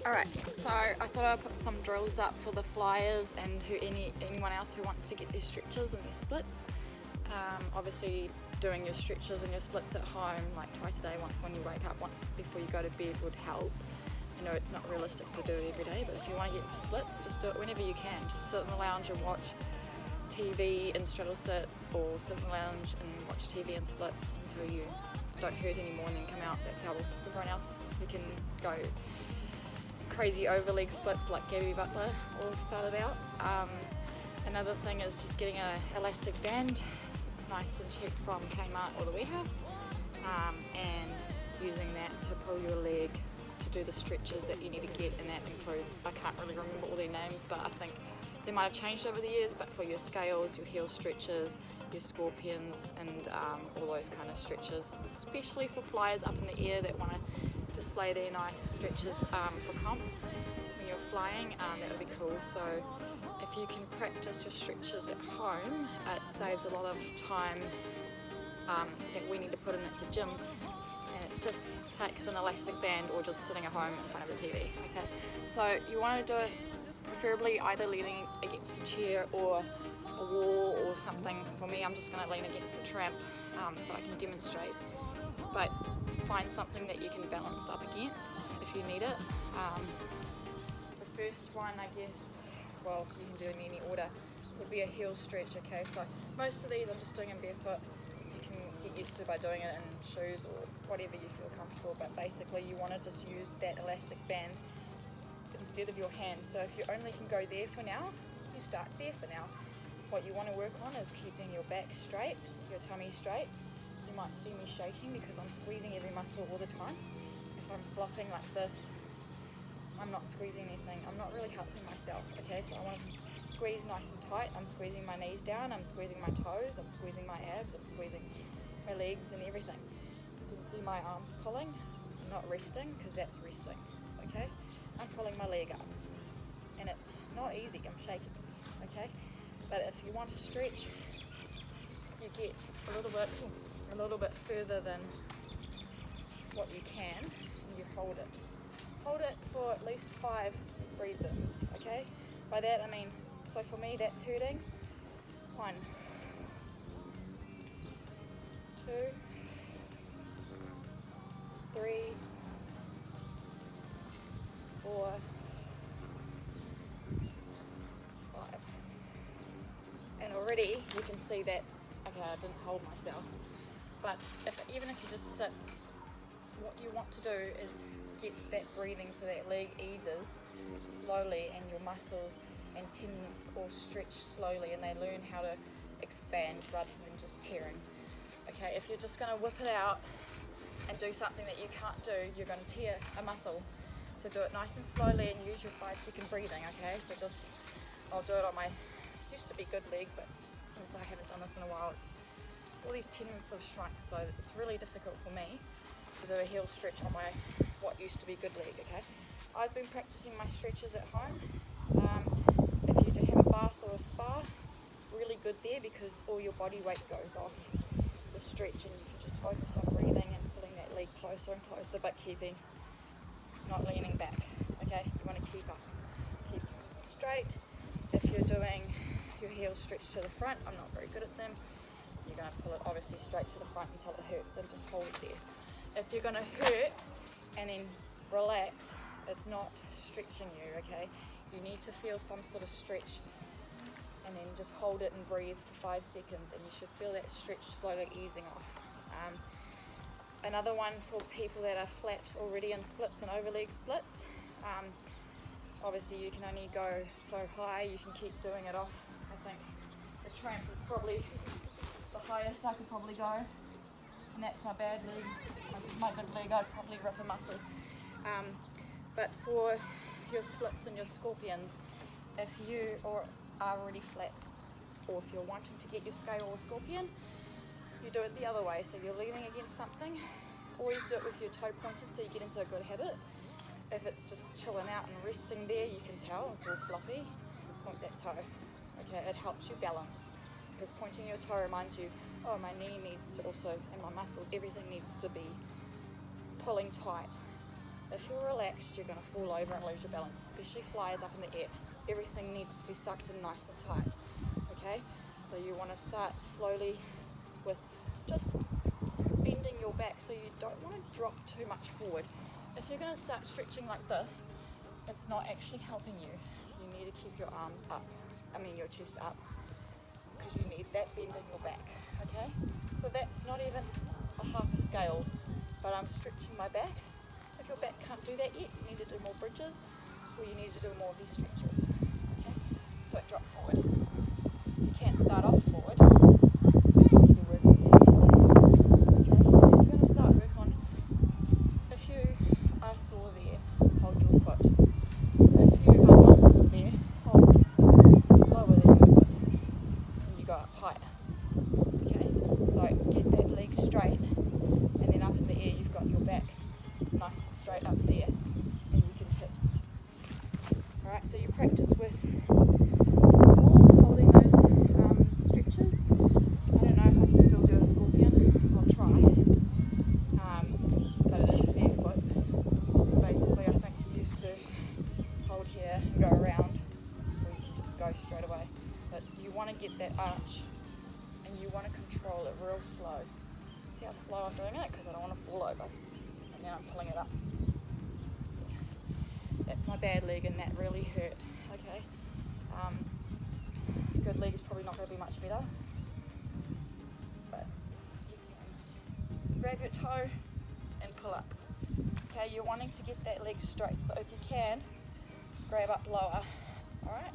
Alright, so I thought I'd put some drills up for the flyers and anyone else who wants to get their stretches and their splits. Obviously doing your stretches and your splits at home like twice a day, once when you wake up, once before you go to bed would help. I know it's not realistic to do it every day, but if you want to get your splits, just do it whenever you can. Just sit in the lounge and watch TV and straddle sit, or sit in the lounge and watch TV and splits until you don't hurt anymore and then come out. That's how everyone else who can go crazy overleg splits like Gabby Butler all started out. Another thing is just getting an elastic band, nice and cheap from Kmart or the warehouse, and using that to pull your leg to do the stretches that you need to get, and that includes, I can't really remember all their names, but I think they might have changed over the years, but for your scales, your heel stretches, your scorpions, and all those kind of stretches, especially for flyers up in the air that want to display their nice stretches for comp when you're flying, that would be cool. So if you can practice your stretches at home, it saves a lot of time that we need to put in at the gym, and it just takes an elastic band or just sitting at home in front of the TV. Okay, so you want to do it preferably either leaning against a chair or a wall or something. For me, I'm just going to lean against the tramp so I can demonstrate, but find something that you can balance up against if you need it. The first one, I guess, well, you can do in any order, would be a heel stretch. Okay, so most of these I'm just doing in barefoot. You can get used to by doing it in shoes or whatever you feel comfortable, but basically you want to just use that elastic band instead of your hand. So if you only can go there for now, you start there for now. What you want to work on is keeping your back straight, your tummy straight. You might see me shaking because I'm squeezing every muscle all the time. If I'm flopping like this, I'm not squeezing anything. I'm not really helping myself, okay? So I want to squeeze nice and tight. I'm squeezing my knees down, I'm squeezing my toes, I'm squeezing my abs, I'm squeezing my legs and everything. You can see my arms pulling. I'm not resting because that's resting, okay? I'm pulling my leg up, and it's not easy. I'm shaking, okay? But if you want to stretch, you get a little bit further than what you can, and you hold it. Hold it for at least 5 breaths, okay? By that I mean, so for me that's hurting. 1, 2, 3, 4, 5. And already you can see that, okay, I didn't hold myself. But even if you just sit, what you want to do is get that breathing so that leg eases slowly and your muscles and tendons all stretch slowly and they learn how to expand rather than just tearing. Okay, if you're just going to whip it out and do something that you can't do, you're going to tear a muscle. So do it nice and slowly and use your 5-second breathing, okay? So just, I'll do it on my, used to be good leg, but since I haven't done this in a while, all these tendons have shrunk, so it's really difficult for me to do a heel stretch on my what used to be good leg, okay? I've been practicing my stretches at home. If you do have a bath or a spa, really good there because all your body weight goes off the stretch and you can just focus on breathing and pulling that leg closer and closer, but not leaning back, okay? You want to keep straight. If you're doing your heel stretch to the front, I'm not very good at them, you're going to pull it obviously straight to the front until it hurts and just hold it there. If you're going to hurt and then relax, it's not stretching you, okay? You need to feel some sort of stretch and then just hold it and breathe for 5 seconds and you should feel that stretch slowly easing off. Another one for people that are flat already in splits and overleg splits, obviously you can only go so high, you can keep doing it off. I think the tramp is probably the highest I could probably go, and that's my bad leg. My good leg, I'd probably rip a muscle. But for your splits and your scorpions, if you are already flat, or if you're wanting to get your scale or scorpion, you do it the other way. So you're leaning against something, always do it with your toe pointed so you get into a good habit. If it's just chilling out and resting there, you can tell it's all floppy, point that toe. Okay, it helps you balance, because pointing your toe reminds you, oh, my knee needs to also, and my muscles, everything needs to be pulling tight. If you're relaxed, you're going to fall over and lose your balance, especially flyers up in the air. Everything needs to be sucked in nice and tight, okay? So you want to start slowly with just bending your back, so you don't want to drop too much forward. If you're going to start stretching like this, it's not actually helping you. You need to keep your arms up, your chest up, because you need that bend in your back, okay? So that's not even a half a scale, but I'm stretching my back. If your back can't do that yet, you need to do more bridges, or you need to do more of these stretches, okay? Don't drop forward. You can't start off forward. You need to work on your okay? You're going to start work on, if you are sore there, hold your foot. If you are not sore there, hold lower than your foot, and you go up higher, okay? So get that leg straight, and then up in the air you've got your back nice and straight up there, and you can hit. Alright, so you practice with holding those stretches. I don't know if I can still do a scorpion. I'll try. But it is barefoot. So basically I think you used to hold here and go around, or you can just go straight away. But you want to get that arch, and you want to control it real slow. See how slow I'm doing it? Because I don't want to fall over. And then I'm pulling it up. That's my bad leg, and that really hurt, okay? Good leg is probably not going to be much better. But grab your toe and pull up. Okay, you're wanting to get that leg straight, so if you can, grab up lower, alright?